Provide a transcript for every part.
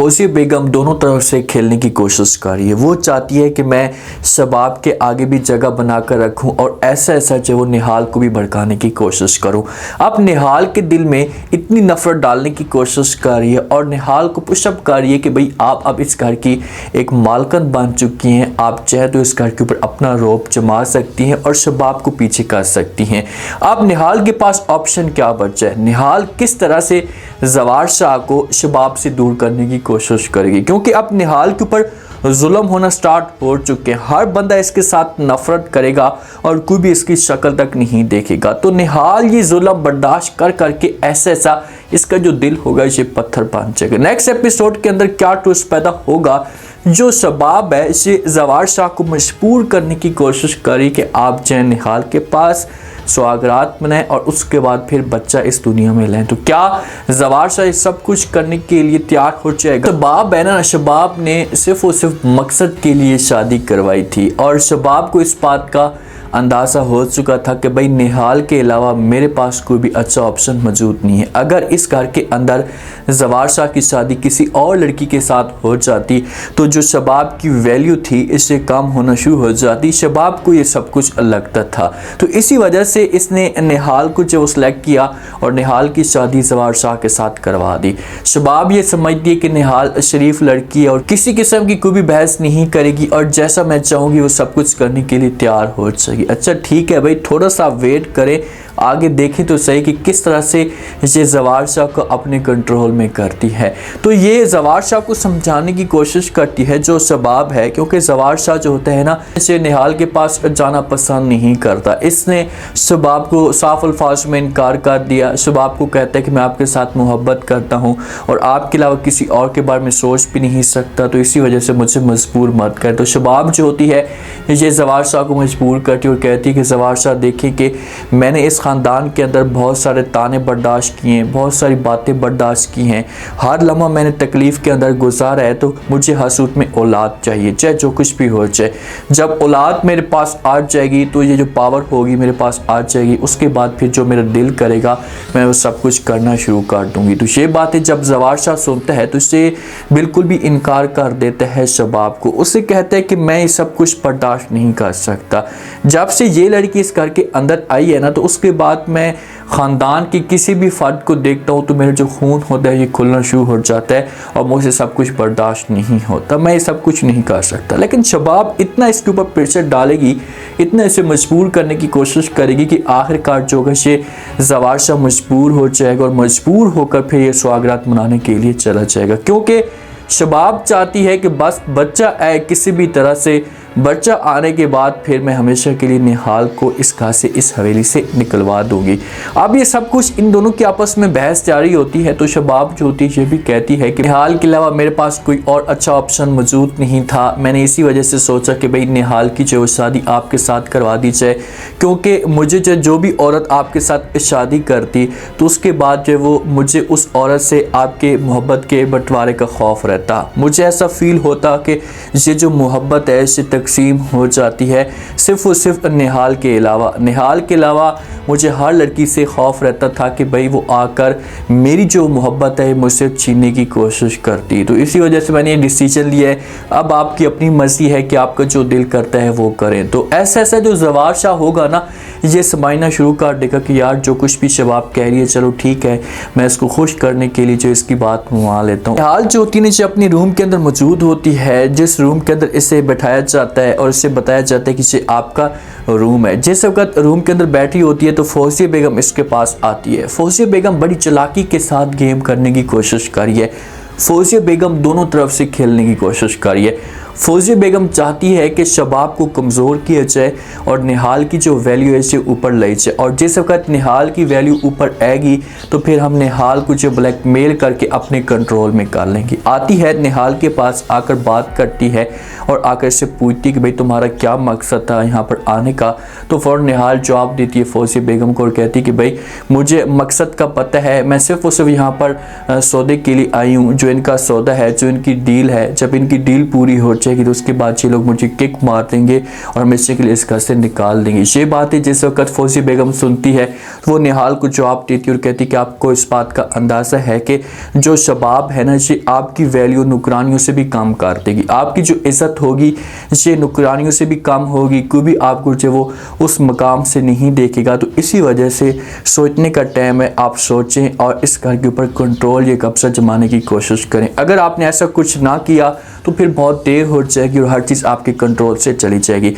फौजिया बेगम दोनों तरफ से खेलने की कोशिश कर रही है। वो चाहती है कि मैं शबाब के आगे भी जगह बनाकर रखूं और ऐसा ऐसा जो वो निहाल को भी भड़काने की कोशिश करूं। अब निहाल के दिल में इतनी नफरत डालने की कोशिश कर रही है और निहाल को पुशअप कर रही है कि भाई आप अब इस घर की एक मालकन बन चुकी हैं, आप चाहे तो इस घर के ऊपर अपना रौब जमा सकती हैं और शबाब को पीछे कर सकती हैं। अब निहाल के पास ऑप्शन क्या बचा है? निहाल किस तरह से जवार शाह को शबाब से दूर करने की कोशिश करेगी, क्योंकि अब निहाल के ऊपर जुल्म होना स्टार्ट हो चुके हैं। हर बंदा इसके साथ नफरत करेगा और कोई भी इसकी शक्ल तक नहीं देखेगा। तो निहाल ये जुल्म बर्दाश्त कर करके ऐसा ऐसा इसका जो दिल होगा ये पत्थर बन जाएगा। नेक्स्ट एपिसोड के अंदर क्या ट्विस्ट पैदा होगा, जो शबाब है इसे जवार शाह को मजबूर करने की कोशिश करी कि आप जैन निहाल के पास सुहागरात मनाएं और उसके बाद फिर बच्चा इस दुनिया में लाएं। तो क्या जवार शाह सब कुछ करने के लिए तैयार हो जाएगा? शबाब है ना, शबाब ने सिर्फ और सिर्फ मकसद के लिए शादी करवाई थी और शबाब को इस बात का अंदाज़ा हो चुका था कि भाई निहाल के अलावा मेरे पास कोई भी अच्छा ऑप्शन मौजूद नहीं है। अगर इस घर के अंदर जवार शाह की शादी किसी और लड़की के साथ हो जाती तो जो शबाब की वैल्यू थी इससे कम होना शुरू हो जाती। शबाब को ये सब कुछ लगता था, तो इसी वजह से इसने निहाल को जो सेलेक्ट किया और निहाल की शादी जवार शाह के साथ करवा दी। शबाब ये समझती है कि निहाल शरीफ लड़की है और किसी किस्म की कोई भी बहस नहीं करेगी और जैसा मैं चाहूँगी वो सब कुछ करने के लिए तैयार हो जाएगी। अच्छा ठीक है भाई, थोड़ा सा वेट करें, आगे देखें तो सही कि किस तरह से ये जवार शाह को अपने कंट्रोल में करती है। तो ये जवार शाह को समझाने की कोशिश करती है जो शबाब है, क्योंकि जवार शाह जो होता है ना इसे निहाल के पास जाना पसंद नहीं करता। इसने शबाब को साफ अल्फाज में इनकार कर दिया। शबाब को कहता है कि मैं आपके साथ मोहब्बत करता हूँ और आपके अलावा किसी और के बारे में सोच भी नहीं सकता, तो इसी वजह से मुझे मजबूर मत कर। तो शबाब जो होती है ये जवार शाह को मजबूर करती है और कहती है कि जवार शाह देखिए कि मैंने इस ख़ानदान के अंदर बहुत सारे ताने बर्दाश्त किए हैं, बहुत सारी बातें बर्दाश्त की हैं, हर लम्हा मैंने तकलीफ़ के अंदर गुजारा है, तो मुझे हसूद में औलाद चाहिए, चाहे जो कुछ भी हो जाए। जब औलाद मेरे पास आ जाएगी तो ये जो पावर होगी मेरे पास आ जाएगी, उसके बाद फिर जो मेरा दिल करेगा मैं वो सब कुछ करना शुरू कर दूँगी। तो ये बातें जब जवार शाह सुनता है तो इसे बिल्कुल भी इनकार कर देता है शबाब को। उससे कहता है कि मैं ये सब कुछ बर्दाश्त नहीं कर सकता। जब से ये लड़की इस घर के अंदर आई है ना, तो उसके बाद मैं ख़ानदान के किसी भी फ़र्द को देखता हूँ तो मेरा जो खून होता है ये खुलना शुरू हो जाता है और मुझे सब कुछ बर्दाश्त नहीं होता, मैं ये सब कुछ नहीं कर सकता। लेकिन शबाब इतना इसके ऊपर प्रेशर डालेगी, इतना इसे मजबूर करने की कोशिश करेगी कि आखिरकार जो है ये जवार शाह मजबूर हो जाएगा और मजबूर होकर फिर ये सुहागरात मनाने के लिए चला जाएगा, क्योंकि शबाब चाहती है कि बस बच्चा आए किसी भी तरह से। बच्चा आने के बाद फिर मैं हमेशा के लिए निहाल को इस घर से, इस हवेली से निकलवा दूंगी। अब ये सब कुछ इन दोनों की आपस में बहस जारी होती है। तो शबाब जो होती है ये भी कहती है कि निहाल के अलावा मेरे पास कोई और अच्छा ऑप्शन मौजूद नहीं था, मैंने इसी वजह से सोचा कि भाई निहाल की जो शादी आपके साथ करवा दी जाए, क्योंकि मुझे जो भी औरत आपके साथ शादी करती तो उसके बाद जो वो मुझे उस औरत से आपके मोहब्बत के बंटवारे का खौफ रहता। मुझे ऐसा फील होता कि ये जो मोहब्बत है इसे तकसीम हो जाती है सिर्फ और सिर्फ निहाल के अलावा मुझे हर लड़की से खौफ रहता था कि भाई वो आकर मेरी जो मोहब्बत है मुझसे छीनने की कोशिश करती। तो इसी वजह से मैंने ये डिसीजन लिया है। अब आपकी अपनी मर्जी है कि आपका जो दिल करता है वो करें। तो ऐसा ऐसा जो जवार शाह होगा ना ये समझना शुरू कर देगा कि यार जो कुछ भी शबाब कह रही है चलो ठीक है, मैं इसको खुश करने के लिए जो इसकी बात मान लेता हूँ। हाल जो होती है अपनी रूम के अंदर मौजूद होती है, जिस रूम के अंदर इसे बैठाया जाता है और इसे बताया जाता है कि ये आपका रूम है। जिस वक्त रूम के अंदर बैठी होती है तो फौजिया बेगम इसके पास आती है। फौजिया बेगम बड़ी चालाकी के साथ गेम करने की कोशिश कर रही है। फौजिया बेगम दोनों तरफ से खेलने की कोशिश कर रही है। फौजिया बेगम चाहती है कि शबाब को कमज़ोर किया जाए और निहाल की जो वैल्यू है इसे ऊपर लाई जाए, और जिस वक्त निहाल की वैल्यू ऊपर आएगी तो फिर हम निहाल को जो ब्लैकमेल करके अपने कंट्रोल में कर लेंगे। आती है निहाल के पास, आकर बात करती है और आकर से पूछती कि भाई तुम्हारा क्या मकसद था यहाँ पर आने का। तो फ़ौरन निहाल जवाब देती है फौजिया बेगम को और कहती कि भाई मुझे मकसद का पता है, मैं सिर्फ और सिर्फ यहाँ पर सौदे के लिए आई हूँ। जो इनका सौदा है, जो इनकी डील है, जब इनकी डील पूरी हो जाएगी तो उसके बाद ये लोग मुझे किक मार देंगे और हमेशा के लिए इस घर से निकाल देंगे। ये बातें जिस वक्त फौजिया बेगम सुनती है तो वो निहाल को जवाब देती है और कहती कि आपको इस बात का अंदाज़ा है कि जो शबाब है ना ये आप आपकी वैल्यू नुकरानियों से भी कम कर देगी। आपकी जो इज़्ज़त होगी ये नुकरानियों से भी कम होगी, कोई भी आपको जो वो उस मकाम से नहीं देखेगा। तो इसी वजह से सोचने का टाइम है, आप सोचें और इस घर के ऊपर कंट्रोल या कब्जा जमाने की कोशिश करें। अगर आपने ऐसा कुछ ना किया तो फिर बहुत देर हो जाएगी और हर चीज़ आपके कंट्रोल से चली जाएगी।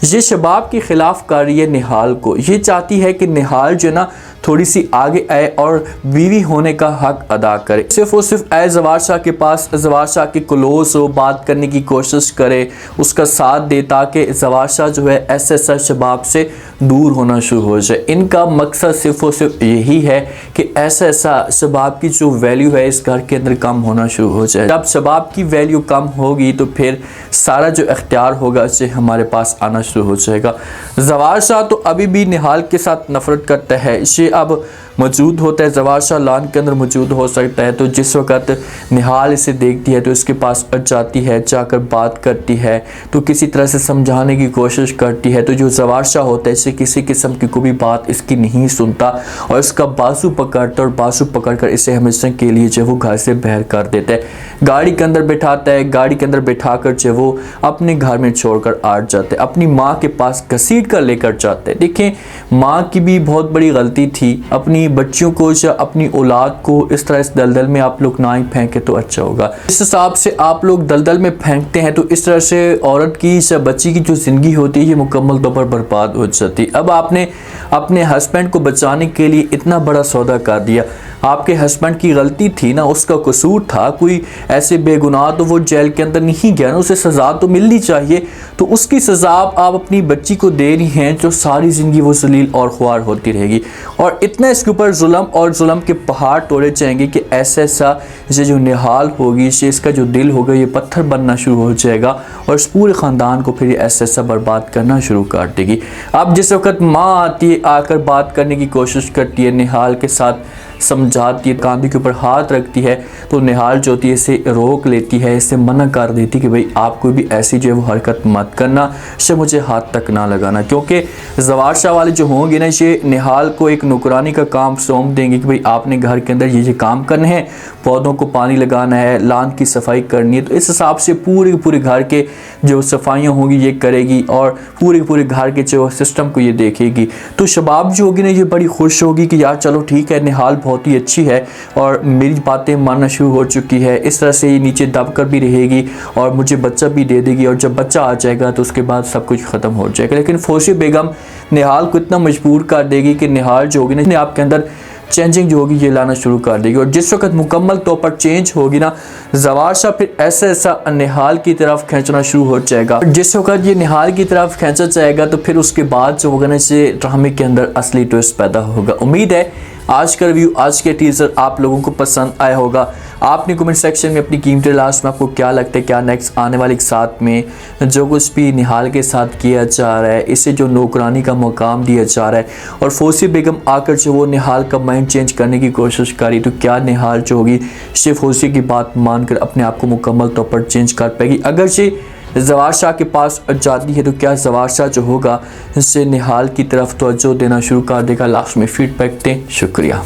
ये शबाब के ख़िलाफ़ कर रही है निहाल को। ये चाहती है कि निहाल जो ना थोड़ी सी आगे आए और बीवी होने का हक अदा करे, सिर्फ और सिर्फ आए जवार शाह के पास, जवार शाह के क्लोज हो, बात करने की कोशिश करे, उसका साथ दे, ताकि जवार शाह जो है ऐसे शबाब से दूर होना शुरू हो जाए। इनका मकसद सिर्फ और सिर्फ यही है कि ऐसा शबाब की जो वैल्यू है इस घर के अंदर कम होना शुरू हो जाए। जब शबाब की वैल्यू कम होगी तो फिर सारा जो इख्तियार होगा इसे हमारे पास आना शुरू हो जाएगा। जवार शाह तो अभी भी निहाल के साथ नफरत करता है, इसे अब मौजूद होता है, जवार शाह लान के अंदर मौजूद हो सकता है। तो जिस वक़्त निहाल इसे देखती है तो इसके पास जाती है, जाकर बात करती है, तो किसी तरह से समझाने की कोशिश करती है। तो जो जवार शाह होता है इसे किसी किस्म की कोई बात इसकी नहीं सुनता और इसका बाजू पकड़ता और बाजू पकड़कर इसे हमेशा के लिए जो वो घर से बाहर कर देता है, गाड़ी के अंदर बैठाता है, गाड़ी के अंदर बैठाकर जो वो अपने घर में छोड़कर आ जाते हैं, अपनी माँ के पास घसीट कर लेकर जाते हैं। देखें, माँ की भी बहुत बड़ी गलती थी, अपनी बच्चियों को या अपनी औलाद को इस तरह इस दलदल में आप लोग ना ही फेंके तो अच्छा होगा। इस हिसाब से आप लोग दलदल में फेंकते हैं तो इस तरह से औरत की या बच्ची की जो ज़िंदगी होती है ये मुकम्मल तौर पर बर्बाद हो जाती। अब आपने अपने हस्बैंड को बचाने के लिए इतना बड़ा सौदा कर दिया, आपके हस्बैंड की गलती थी ना, उसका कसूर था, कोई ऐसे बेगुनाह तो वो जेल के अंदर नहीं गया ना, उसे सज़ा तो मिलनी चाहिए। तो उसकी सज़ा आप अपनी बच्ची को दे रही हैं जो सारी ज़िंदगी वो जलील और ख्वार होती रहेगी और इतना इसके ऊपर जुल्म और जुल्म के पहाड़ तोड़े जाएंगे कि ऐसा ये जो निहाल होगी, इसका जो दिल होगा ये पत्थर बनना शुरू हो जाएगा और इस पूरे ख़ानदान को फिर ऐसा बर्बाद करना शुरू कर देगी। अब जिस वक्त माँ आती है, आकर बात करने की कोशिश करती है, निहाल के साथ समझाती है, कांधे के ऊपर हाथ रखती है, तो निहाल जो होती है इसे रोक लेती है, इसे मना कर देती कि भाई आप कोई भी ऐसी जो है वो हरकत मत करना, इससे मुझे हाथ तक ना लगाना। क्योंकि जवार शाह वाले जो होंगे ना ये निहाल को एक नौकरानी का काम सौंप देंगे कि भाई आपने घर के अंदर ये काम करने हैं, पौधों को पानी लगाना है, लान की सफाई करनी है। तो इस हिसाब से पूरे घर के जो सफाइयाँ होंगी ये करेगी और पूरे घर के जो सिस्टम को ये देखेगी। तो शबाब जो होगी ना ये बड़ी खुश होगी कि यार चलो ठीक है, निहाल बहुत ही अच्छी है और मेरी बातें मानना शुरू हो चुकी है, इस तरह से ये नीचे दब कर भी रहेगी और मुझे बच्चा भी दे देगी और जब बच्चा आ जाएगा तो उसके बाद सब कुछ ख़त्म हो जाएगा। लेकिन फौसी बेगम निहाल को इतना मजबूर कर देगी कि निहाल जो होगी ना आपके अंदर चेंजिंग जो होगी ये लाना शुरू कर देगी और जिस वक्त मुकम्मल तौर पर चेंज होगी ना, जवार शाह फिर ऐसा निहाल की तरफ खींचना शुरू हो जाएगा। जिस वक्त ये निहाल की तरफ खींचा जाएगा तो फिर उसके बाद जो होगा ना इसे ड्रामे के अंदर असली ट्विस्ट पैदा होगा। उम्मीद है आज का रिव्यू, आज के टीजर आप लोगों को पसंद आया होगा। आपने कमेंट सेक्शन में अपनी कीमती लास्ट में आपको क्या लगता है, क्या नेक्स्ट आने वाले साथ में जो कुछ भी निहाल के साथ किया जा रहा है, इसे जो नौकरानी का मकाम दिया जा रहा है और फौसी बेगम आकर जो वो निहाल का माइंड चेंज करने की कोशिश करी, तो क्या निहाल जो होगी सिर्फ फौसी की बात मानकर अपने आप को मुकम्मल तौर पर चेंज कर पाएगी। अगर ये जवार शाह के पास जाती है तो क्या जवार शाह जो होगा इससे निहाल की तरफ तवज्जो देना शुरू कर देगा। लास्ट में फीडबैक दें। शुक्रिया।